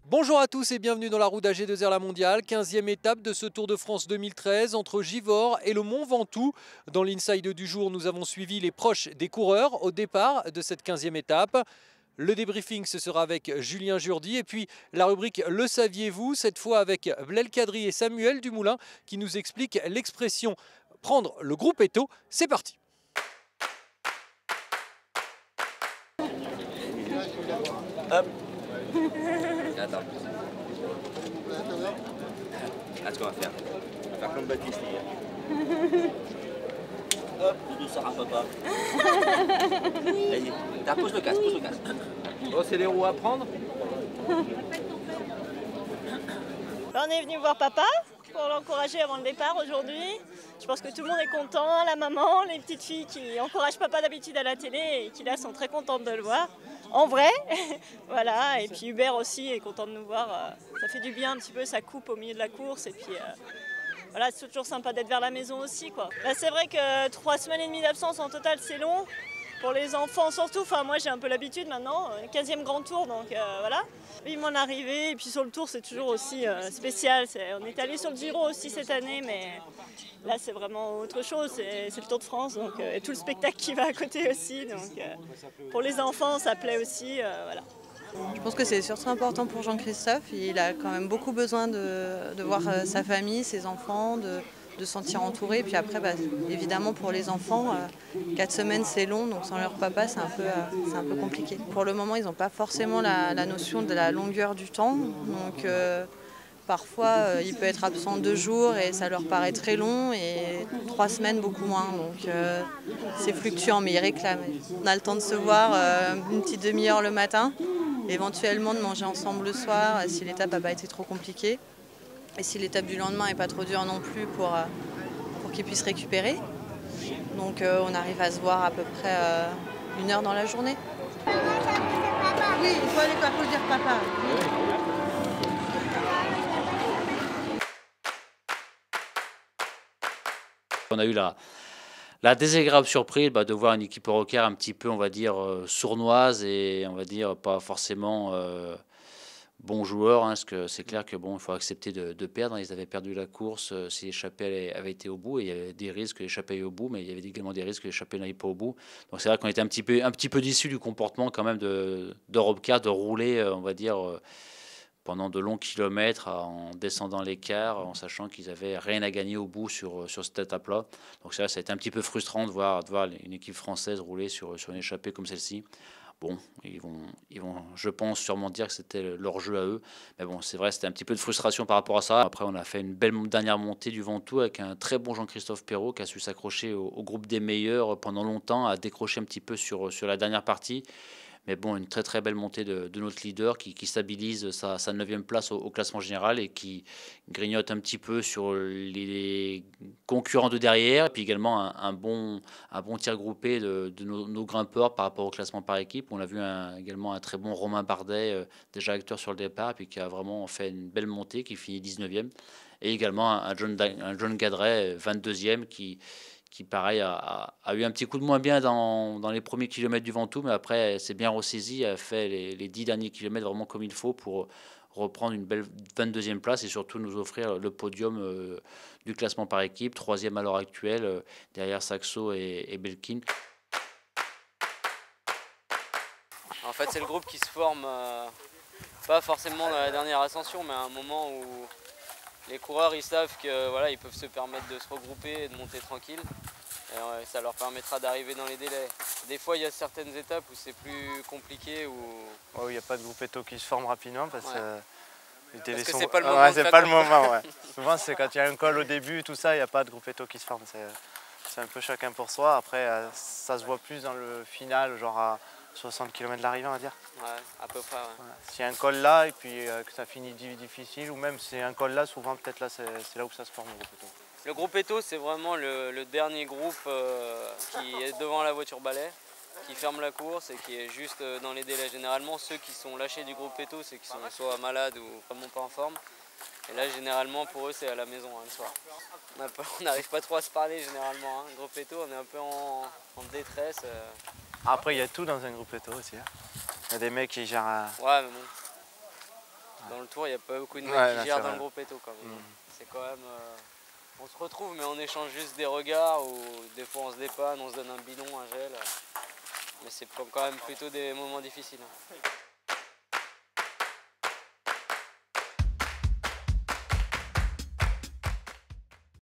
Bonjour à tous et bienvenue dans la roue d'AG2R La Mondiale, 15e étape de ce Tour de France 2013 entre Givors et le Mont Ventoux. Dans l'inside du jour, nous avons suivi les proches des coureurs au départ de cette 15e étape. Le débriefing, ce sera avec Julien Jourdi et puis la rubrique Le saviez-vous, cette fois avec Blaise Cadry et Samuel Dumoulin qui nous expliquent l'expression prendre le groupe Eto. C'est parti. Hop. Attends. Ah, ce qu'on va faire. On va faire comme Baptiste hier. Hop, doudou sort à papa. Vas-y, pose le casque, pose le casque. Bon, c'est les roues à prendre. On est venu voir papa pour l'encourager avant le départ aujourd'hui. Je pense que tout le monde est content, la maman, les petites filles qui encouragent papa d'habitude à la télé et qui là sont très contentes de le voir. En vrai, voilà, et puis Hubert aussi est content de nous voir. Ça fait du bien un petit peu, ça coupe au milieu de la course et puis voilà, c'est toujours sympa d'être vers la maison aussi, quoi. Là, c'est vrai que 3 semaines et demie d'absence en total, c'est long. Pour les enfants surtout, enfin moi j'ai un peu l'habitude maintenant, 15e grand tour, donc voilà. Vivement l'arrivée, et puis sur le tour c'est toujours aussi spécial. On est allé sur le Giro aussi cette année, mais là c'est vraiment autre chose, c'est le Tour de France, donc, et tout le spectacle qui va à côté aussi. Donc pour les enfants ça plaît aussi, voilà. Je pense que c'est surtout important pour Jean-Christophe. Il a quand même beaucoup besoin de voir sa famille, ses enfants, de se sentir entouré. Puis après, évidemment, pour les enfants, 4 semaines, c'est long. Donc sans leur papa, c'est un peu compliqué. Pour le moment, ils n'ont pas forcément la notion de la longueur du temps. Donc parfois, il peut être absent 2 jours et ça leur paraît très long. Et 3 semaines, beaucoup moins. Donc c'est fluctuant, mais ils réclament. On a le temps de se voir une petite demi-heure le matin. Éventuellement de manger ensemble le soir si l'étape n'a pas été trop compliquée et si l'étape du lendemain n'est pas trop dure non plus pour qu'ils puissent récupérer. Donc on arrive à se voir à peu près 1 heure dans la journée. Oui, il faut aller applaudir papa. On a eu la désagréable surprise de voir une équipe Eurocar un petit peu, on va dire, sournoise et on va dire pas forcément bon joueur, parce que c'est clair que bon, il faut accepter de perdre. Ils avaient perdu la course si l'échappée avait été au bout, et il y avait des risques que l'échappée aille au bout, mais il y avait également des risques que l'échappée n'aille pas au bout. Donc c'est vrai qu'on était un petit peu déçus du comportement quand même d'Eurocar, de rouler, on va dire, pendant de longs kilomètres en descendant l'écart, en sachant qu'ils n'avaient rien à gagner au bout sur cette étape-là. Donc ça a été un petit peu frustrant de voir une équipe française rouler sur une échappée comme celle-ci. Bon, ils vont, je pense, sûrement dire que c'était leur jeu à eux. Mais bon, c'est vrai, c'était un petit peu de frustration par rapport à ça. Après, on a fait une belle dernière montée du Ventoux avec un très bon Jean-Christophe Perrault qui a su s'accrocher au groupe des meilleurs pendant longtemps, à décrocher un petit peu sur la dernière partie. Mais bon, une très très belle montée de notre leader qui stabilise sa 9e place au classement général et qui grignote un petit peu sur les concurrents de derrière. Et puis également un bon tir groupé de nos grimpeurs par rapport au classement par équipe. On a vu également un très bon Romain Bardet, déjà acteur sur le départ, puis qui a vraiment fait une belle montée, qui finit 19e. Et également un John Gadret, 22e, qui pareil, a eu un petit coup de moins bien dans les premiers kilomètres du Ventoux, mais après, elle s'est bien ressaisie, elle a fait les 10 derniers kilomètres vraiment comme il faut pour reprendre une belle 22e place et surtout nous offrir le podium du classement par équipe, 3e à l'heure actuelle, derrière Saxo et Belkin. En fait, c'est le groupe qui se forme, pas forcément dans la dernière ascension, mais à un moment où les coureurs ils savent que voilà, ils peuvent se permettre de se regrouper et de monter tranquille. Et ça leur permettra d'arriver dans les délais. Des fois il y a certaines étapes où c'est plus compliqué. Il n'y a pas de groupe Eto qui se forme rapidement parce que les délais sont... c'est pas le moment. Ouais, c'est pas le moment, ouais. Souvent c'est quand il y a un col au début, tout ça, il n'y a pas de groupe Eto qui se forme. C'est un peu chacun pour soi. Après ça se voit plus dans le final, genre à 60 km de l'arrivée, on va dire. Ouais, à peu près. Ouais. Voilà. S'il y a un col là et puis que ça finit difficile, ou même si c'est un col là, souvent peut-être là c'est là où ça se forme le groupe Eto. Le groupe Eto, c'est vraiment le dernier groupe qui est devant la voiture balai, qui ferme la course et qui est juste dans les délais. Généralement, ceux qui sont lâchés du groupe Eto, c'est qu'ils sont soit malades ou vraiment pas en forme. Et là, généralement, pour eux, c'est à la maison le soir. On n'arrive pas trop à se parler généralement. Le groupe Eto, on est un peu en détresse. Après, il y a tout dans un groupe Eto aussi. Il y a des mecs qui gèrent... Ouais, mais bon. Dans le tour, il n'y a pas beaucoup de mecs Ouais, qui là, gèrent c'est dans vrai. le groupe Eto quand même. C'est quand même... on se retrouve, mais on échange juste des regards, ou des fois on se dépanne, on se donne un bidon, un gel. Mais c'est quand même plutôt des moments difficiles.